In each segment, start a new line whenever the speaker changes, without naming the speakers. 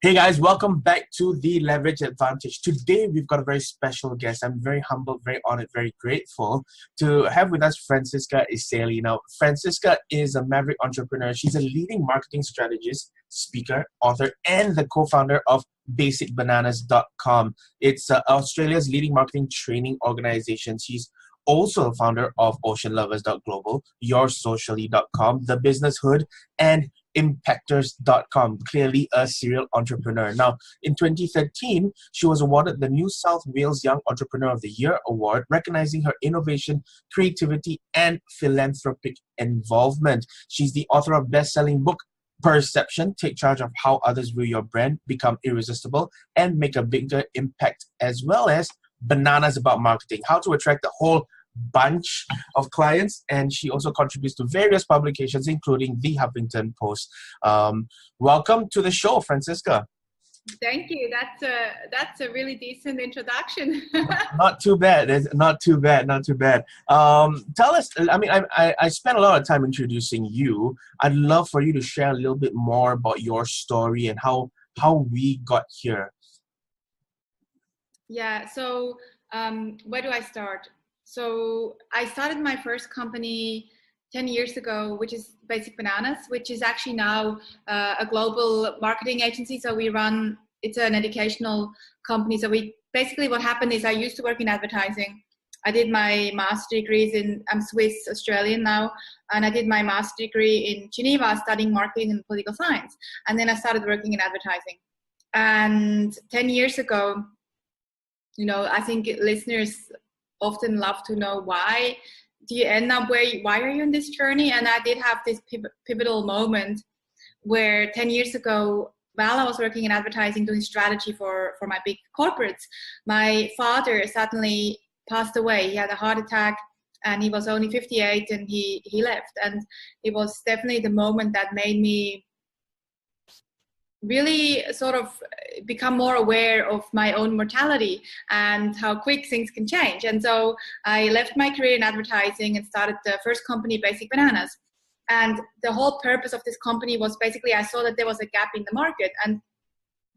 Hey guys, welcome back to the Leverage Advantage. Today we've got a very special guest. I'm very humbled, very honored, very grateful to have with us Franziska Iseli. Now, Franziska is a maverick entrepreneur. She's a leading marketing strategist, speaker, author, and the co-founder of basicbananas.com. It's Australia's leading marketing training organization. She's also the founder of oceanlovers.global, yoursocially.com, the business hood, and impactors.com, clearly a serial entrepreneur. Now, in 2013, she was awarded the New South Wales Young Entrepreneur of the Year award, recognizing her innovation, creativity, and philanthropic involvement. She's the author of best-selling book Perception, Take Charge of How Others View Your Brand, Become Irresistible, and Make a Bigger Impact, as well as Bananas About Marketing, How to Attract a Whole Bunch of Clients. And she also contributes to various publications, including the Huffington Post. Welcome to the show, Franziska.
Thank you. That's a really decent introduction.
Not too bad. Not too bad. Not too bad. Tell us. I mean, I spent a lot of time introducing you. I'd love for you to share a little bit more about your story and how we got here.
Yeah. So where do I start? So I started my first company 10 years ago, which is Basic Bananas, which is actually now a global marketing agency. So it's an educational company. So what happened is I used to work in advertising. I did my master degrees I'm Swiss Australian now, and I did my master degree in Geneva studying marketing and political science. And then I started working in advertising. And 10 years ago, I think listeners often love to know why do you end up why are you in this journey? And I did have this pivotal moment where 10 years ago, while I was working in advertising doing strategy for my big corporates, my father suddenly passed away. He had a heart attack and he was only 58 and he left. And it was definitely the moment that made me really sort of become more aware of my own mortality and how quick things can change. And so I left my career in advertising and started the first company, Basic Bananas. And the whole purpose of this company was basically I saw that there was a gap in the market. And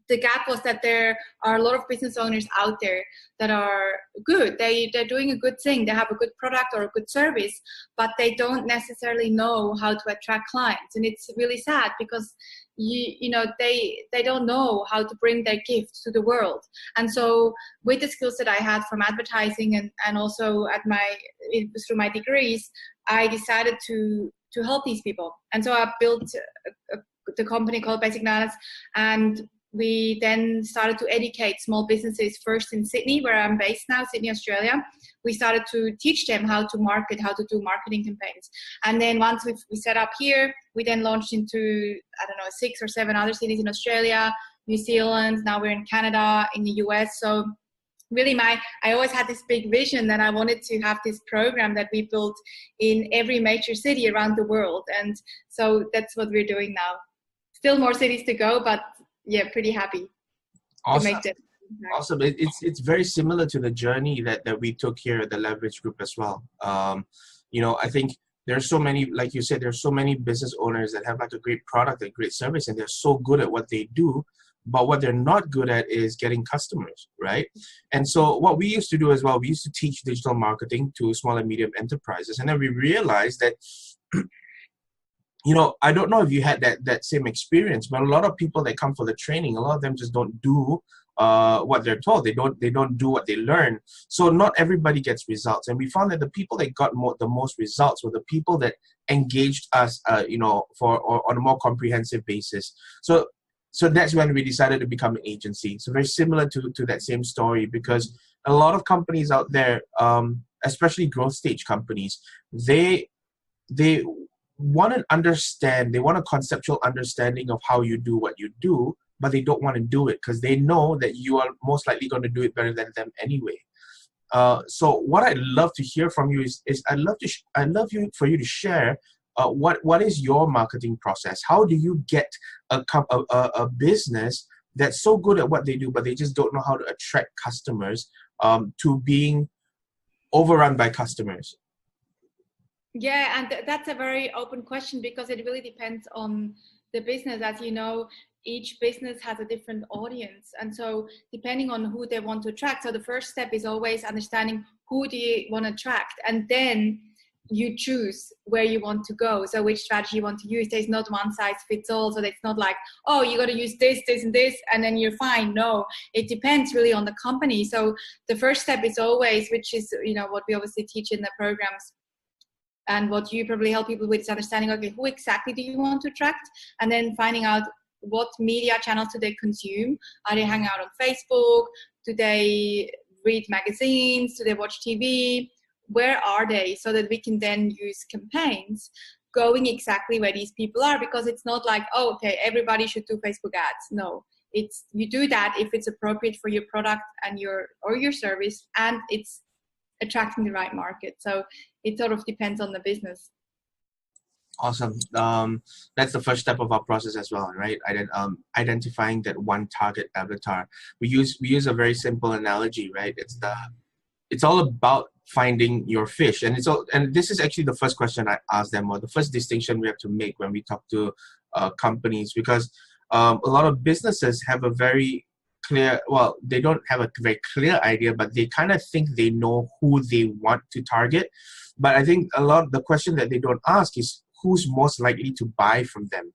the gap was that there are a lot of business owners out there that are good. They're doing a good thing. They have a good product or a good service, but they don't necessarily know how to attract clients. And it's really sad because they don't know how to bring their gift to the world. And so with the skills that I had from advertising and also through my degrees, I decided to help these people. And so I built the company called Basic Bananas, and we then started to educate small businesses first in Sydney, where I'm based now, Sydney, Australia. We started to teach them how to market, how to do marketing campaigns. And then once we set up here, we then launched into, 6 or 7 other cities in Australia, New Zealand. Now we're in Canada, in the US. So really I always had this big vision that I wanted to have this program that we built in every major city around the world. And so that's what we're doing now. Still more cities to go, but yeah, pretty happy
awesome.
To make that.
Awesome. It's very similar to the journey that we took here at the Leverage Group as well. I think there's so many, like you said, there's so many business owners that have like a great product, a great service, and they're so good at what they do. But what they're not good at is getting customers, right? And so what we used to do as well, we used to teach digital marketing to small and medium enterprises. And then we realized that I don't know if you had that same experience, but a lot of people that come for the training, a lot of them just don't do what they're told. They don't do what they learn. So not everybody gets results. And we found that the people that got the most results were the people that engaged us, on a more comprehensive basis. So that's when we decided to become an agency. So very similar to that same story, because a lot of companies out there, especially growth stage companies, they want to understand, they want a conceptual understanding of how you do what you do, but they don't want to do it because they know that you are most likely going to do it better than them anyway. So what I'd love to hear from you is I'd love for you to share what is your marketing process? How do you get a business that's so good at what they do, but they just don't know how to attract customers to being overrun by customers?
Yeah, and that's a very open question because it really depends on the business, as you know, each business has a different audience. And so depending on who they want to attract. So the first step is always understanding who do you want to attract, and then you choose where you want to go. So which strategy you want to use. There's not one size fits all. So it's not like, oh, you got to use this, this, and this, and then you're fine. No, it depends really on the company. So the first step is always, which is, you know, what we obviously teach in the programs, and what you probably help people with, is understanding, okay, who exactly do you want to attract? And then finding out what media channels do they consume. Are they hanging out on Facebook? Do they read magazines? Do they watch TV? Where are they? So that we can then use campaigns going exactly where these people are, because it's not like, oh, okay, everybody should do Facebook ads. No, it's, you do that if it's appropriate for your product and your service, and it's attracting the right market. So it sort of depends on the business.
Awesome. That's the first step of our process as well, right? Identifying that one target avatar. We use a very simple analogy, right? It's all about finding your fish, and this is actually the first question I ask them, or the first distinction we have to make when we talk to companies, because a lot of businesses have a very clear, well, they don't have a very clear idea, but they kind of think they know who they want to target. But I think a lot of the question that they don't ask is who's most likely to buy from them,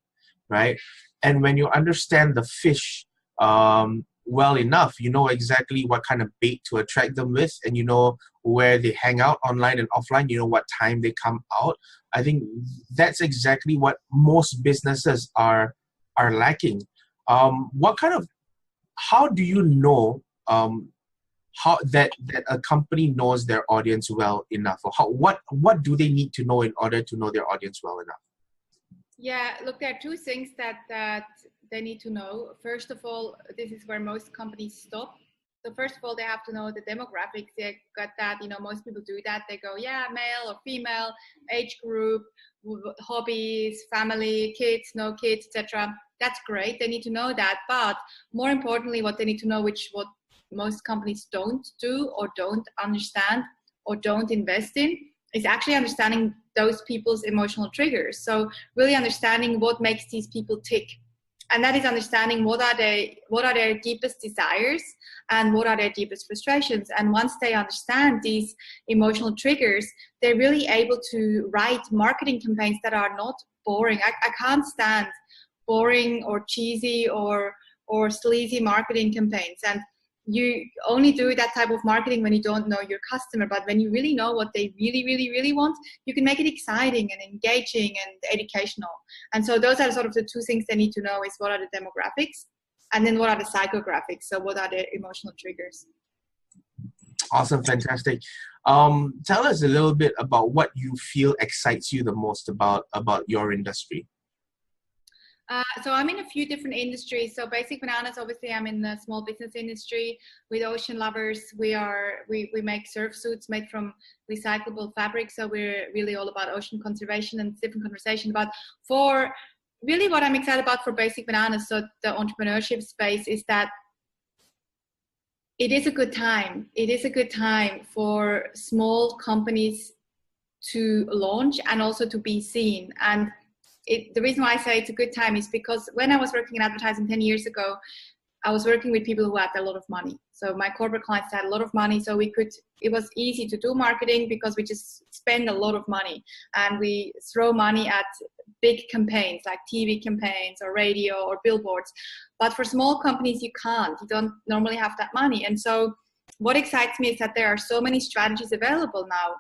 right? And when you understand the fish well enough, you know exactly what kind of bait to attract them with, and you know where they hang out online and offline, you know what time they come out. I think that's exactly what most businesses are lacking. How do you know how that a company knows their audience well enough, or what do they need to know in order to know their audience well enough?
Yeah, look, there are two things that they need to know. First of all, this is where most companies stop. So first of all, they have to know the demographics. They got that, you know, most people do that. They go, yeah, male or female, age group, hobbies, family, kids, no kids, etc. That's great. They need to know that. But more importantly, what they need to know, what most companies don't do or don't understand or don't invest in, is actually understanding those people's emotional triggers. So really understanding what makes these people tick. And that is understanding what are their deepest desires and what are their deepest frustrations. And once they understand these emotional triggers, they're really able to write marketing campaigns that are not boring. I can't stand boring or cheesy or sleazy marketing campaigns. And you only do that type of marketing when you don't know your customer. But when you really know what they really, really, really want, you can make it exciting and engaging and educational. And so those are sort of the two things they need to know, is what are the demographics, and then what are the psychographics. So what are the emotional triggers?
Awesome. Fantastic. Tell us a little bit about what you feel excites you the most about your industry.
So I'm in a few different industries. So Basic Bananas, obviously I'm in the small business industry. With Ocean Lovers, we make surf suits made from recyclable fabric. So we're really all about ocean conservation and different conversation. But for really what I'm excited about for Basic Bananas, so the entrepreneurship space, is that it is a good time. It is a good time for small companies to launch and also to be seen. And the reason why I say it's a good time is because when I was working in advertising 10 years ago, I was working with people who had a lot of money. So my corporate clients had a lot of money. So it was easy to do marketing because we just spend a lot of money and we throw money at big campaigns like TV campaigns or radio or billboards. But for small companies, you can't. You don't normally have that money. And so what excites me is that there are so many strategies available now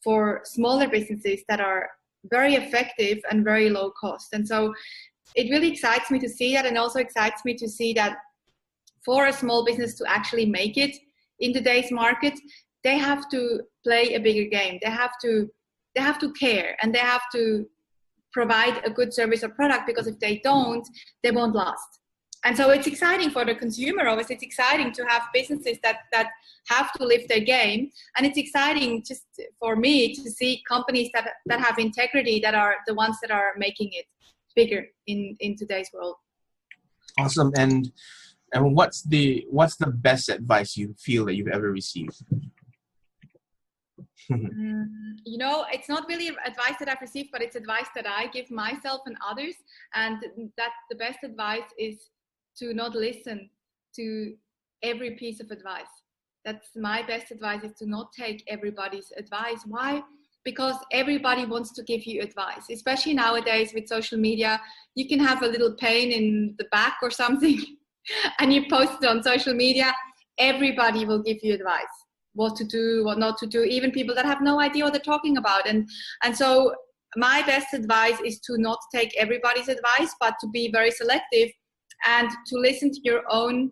for smaller businesses that are very effective and very low cost. And so it really excites me to see that, and also excites me to see that for a small business to actually make it in today's market, they have to play a bigger game. They have to care, and they have to provide a good service or product, because if they don't, they won't last. And so it's exciting for the consumer. Obviously, it's exciting to have businesses that have to lift their game. And it's exciting just for me to see companies that have integrity, that are the ones that are making it bigger in today's world.
Awesome. And what's the best advice you feel that you've ever received?
You know, it's not really advice that I've received, but it's advice that I give myself and others. And that the best advice is to not listen to every piece of advice. That's my best advice, is to not take everybody's advice. Why? Because everybody wants to give you advice, especially nowadays with social media. You can have a little pain in the back or something and you post it on social media. Everybody will give you advice, what to do, what not to do, even people that have no idea what they're talking about. And so my best advice is to not take everybody's advice, but to be very selective and to listen to your own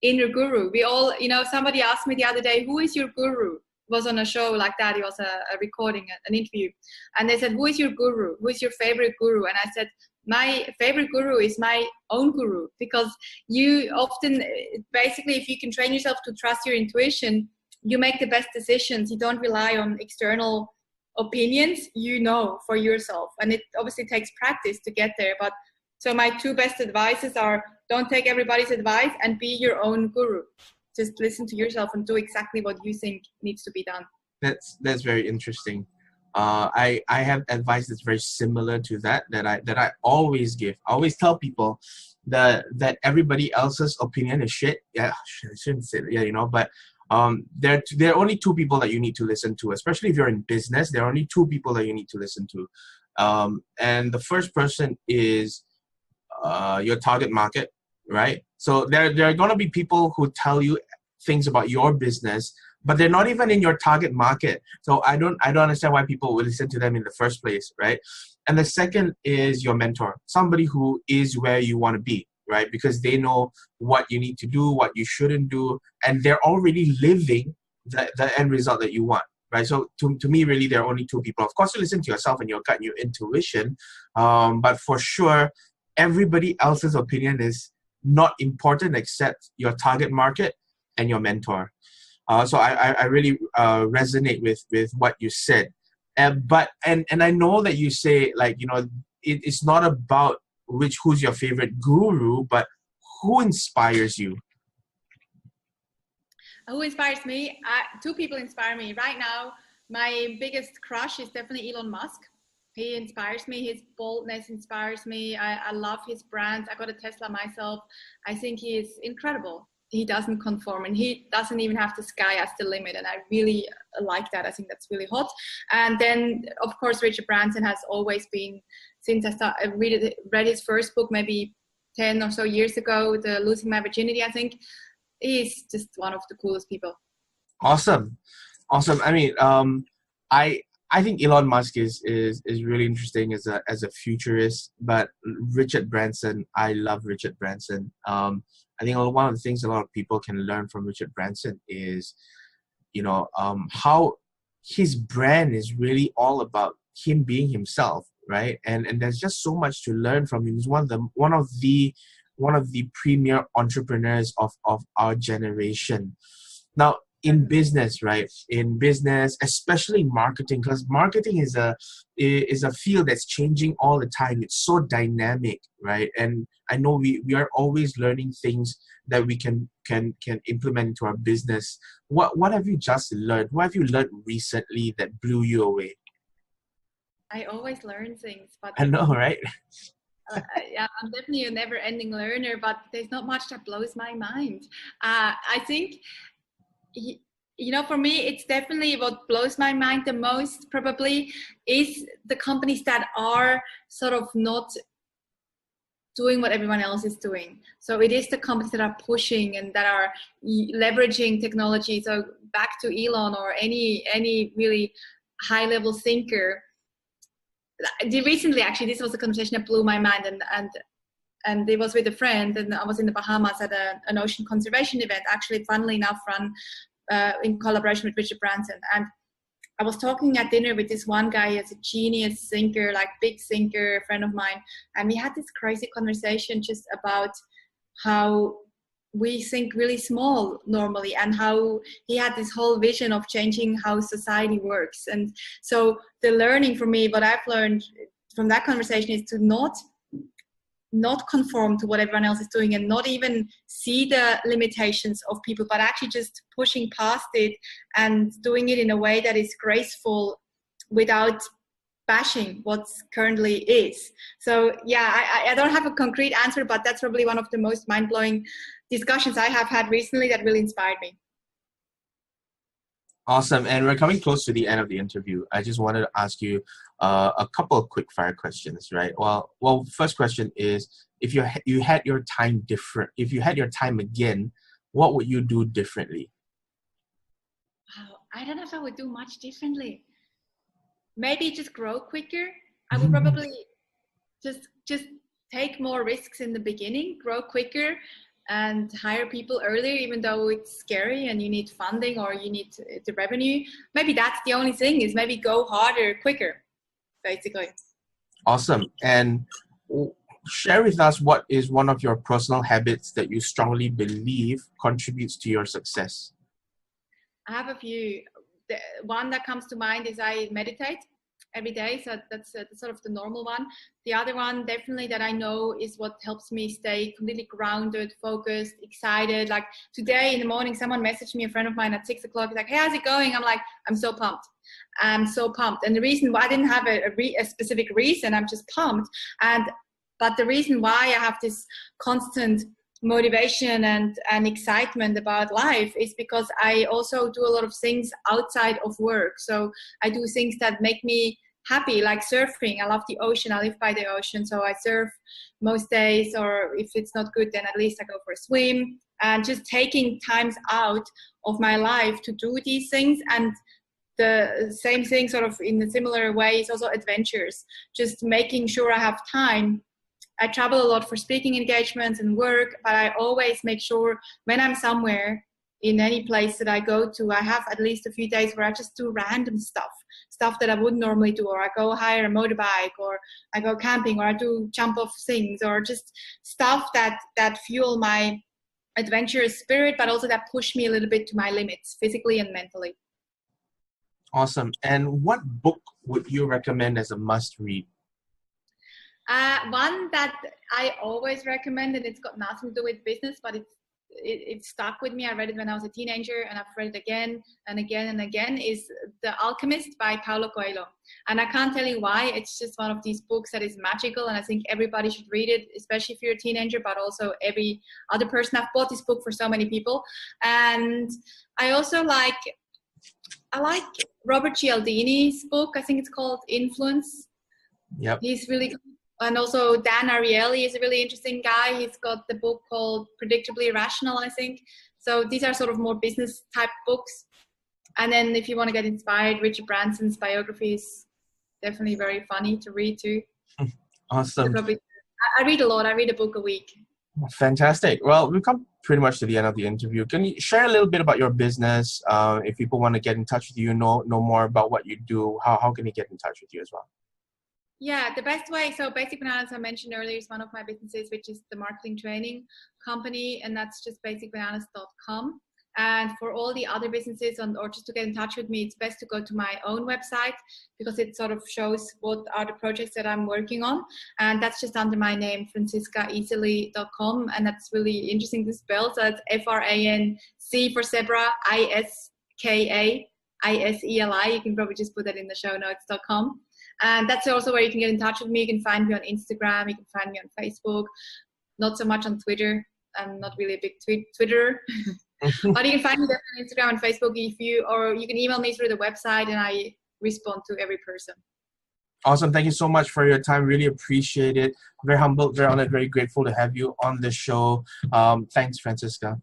inner guru. We all, you know, somebody asked me the other day, who is your guru? It was on a show like that. It was a recording, an interview. And they said, who is your guru? Who is your favorite guru? And I said, my favorite guru is my own guru, because you often, basically, if you can train yourself to trust your intuition, you make the best decisions. You don't rely on external opinions, you know, for yourself. And it obviously takes practice to get there. But so my two best advices are, don't take everybody's advice and be your own guru. Just listen to yourself and do exactly what you think needs to be done.
That's very interesting. I have advice that's very similar to that I always give. I always tell people that everybody else's opinion is shit. Yeah, I shouldn't say that, yeah, you know, but there are only two people that you need to listen to, especially if you're in business. There are only two people that you need to listen to. And the first person is your target market, right? So there are going to be people who tell you things about your business, but they're not even in your target market. So I don't understand why people would listen to them in the first place, right? And the second is your mentor, somebody who is where you want to be, right? Because they know what you need to do, what you shouldn't do, and they're already living the end result that you want, right? So to me, really, there are only two people. Of course, you listen to yourself and your gut and your intuition, but for sure, everybody else's opinion is not important except your target market and your mentor. So I really resonate with what you said. But I know that you say, like, you know, it's not about who's your favorite guru, but who inspires you?
Who inspires me? Two people inspire me. Right now, my biggest crush is definitely Elon Musk. He inspires me. His boldness inspires me. I love his brand. I got a Tesla myself. I think he is incredible. He doesn't conform, and he doesn't even have the sky as the limit. And I really like that. I think that's really hot. And then, of course, Richard Branson has always been, since I read his first book, maybe 10 or so years ago, the Losing My Virginity, I think. He's just one of the coolest people.
Awesome. I mean, I think Elon Musk is really interesting as a futurist, but Richard Branson, I love Richard Branson. I think one of the things a lot of people can learn from Richard Branson is, you know, how his brand is really all about him being himself, right? And there's just so much to learn from him. He's one of the premier entrepreneurs of our generation. Now, in business, right? In business, especially marketing, because marketing is a field that's changing all the time. It's so dynamic, right? And I know we are always learning things that we can implement into our business. What have you just learned? What have you learned recently that blew you away?
I always learn things, but
I know, right?
Yeah, I'm definitely a never-ending learner, but there's not much that blows my mind. I think, you know, for me, it's definitely what blows my mind the most probably is the companies that are sort of not doing what everyone else is doing. So it is the companies that are pushing and that are leveraging technology. So back to Elon or any really high-level thinker. Recently, actually, this was a conversation that blew my mind, and it was with a friend, and I was in the Bahamas at an ocean conservation event, actually, funnily enough, run in collaboration with Richard Branson. And I was talking at dinner with this one guy as a genius thinker, like big thinker, a friend of mine, and we had this crazy conversation just about how we think really small normally, and how he had this whole vision of changing how society works. And so the learning for me, what I've learned from that conversation is to not not conform to what everyone else is doing and not even see the limitations of people, but actually just pushing past it and doing it in a way that is graceful without bashing what's currently is. So yeah, I don't have a concrete answer, but that's probably one of the most mind-blowing discussions I have had recently that really inspired me.
Awesome. And we're coming close to the end of the interview. I just wanted to ask you a couple of quick fire questions, right? Well, first question is, if you had your time if you had your time again, what would you do differently?
Wow, I don't know if I would do much differently. Maybe just grow quicker. I would probably just take more risks in the beginning, grow quicker, and hire people earlier, even though it's scary and you need funding or you need the revenue. Maybe that's the only thing, is maybe go harder, quicker, basically.
Awesome. And share with us what is one of your personal habits that you strongly believe contributes to your success.
I have a few. The one that comes to mind is I meditate every day, so that's sort of the normal one. The other one definitely that I know is what helps me stay completely grounded, focused, excited. Like today in the morning, someone messaged me, a friend of mine at 6 o'clock, like, hey, how's it going? I'm like, I'm so pumped. I'm so pumped. And the reason why I didn't have a specific reason, I'm just pumped. But the reason why I have this constant motivation and excitement about life is because I also do a lot of things outside of work. So I do things that make me happy, like surfing. I love the ocean. I live by the ocean, so I surf most days, or if it's not good, then at least I go for a swim. And just taking times out of my life to do these things. And the same thing sort of in a similar way is also adventures, just making sure I have time. I travel a lot for speaking engagements and work, but I always make sure when I'm somewhere in any place that I go to, I have at least a few days where I just do random stuff that I wouldn't normally do, or I go hire a motorbike, or I go camping, or I do jump off things, or just stuff that fuel my adventurous spirit, but also that push me a little bit to my limits, physically and mentally.
Awesome. And what book would you recommend as a must read?
One that I always recommend, and it's got nothing to do with business, but it stuck with me. I read it when I was a teenager, and I've read it again and again and again, is The Alchemist by Paulo Coelho. And I can't tell you why. It's just one of these books that is magical, and I think everybody should read it, especially if you're a teenager, but also every other person. I've bought this book for so many people. And I also like Robert Cialdini's book. I think it's called Influence.
Yep.
He's really good. And also Dan Ariely is a really interesting guy. He's got the book called Predictably Irrational, I think. So these are sort of more business type books. And then if you want to get inspired, Richard Branson's biography is definitely very funny to read too.
Awesome.
I read a lot. I read a book a week.
Fantastic. Well, we've come pretty much to the end of the interview. Can you share a little bit about your business? If people want to get in touch with you, know more about what you do, how can they get in touch with you as well?
Yeah, the best way. So Basic Bananas, I mentioned earlier, is one of my businesses, which is the marketing training company. And that's just basicbananas.com. And for all the other businesses or just to get in touch with me, it's best to go to my own website, because it sort of shows what are the projects that I'm working on. And that's just under my name, franziskaiseli.com. And that's really interesting to spell. So it's FRANC for zebra, ISKAISELI. You can probably just put that in the show notes.com. And that's also where you can get in touch with me. You can find me on Instagram. You can find me on Facebook. Not so much on Twitter. I'm not really a big Twitterer. But you can find me there on Instagram and Facebook or you can email me through the website, and I respond to every person.
Awesome. Thank you so much for your time. Really appreciate it. Very humbled, very honored, very grateful to have you on the show. Thanks, Franziska.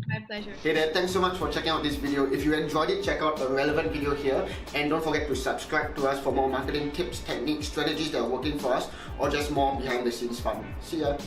My pleasure.
Hey there, thanks so much for checking out this video. If you enjoyed it, check out the relevant video here, and don't forget to subscribe to us for more marketing tips, techniques, strategies that are working for us, or just more behind the scenes fun. See ya.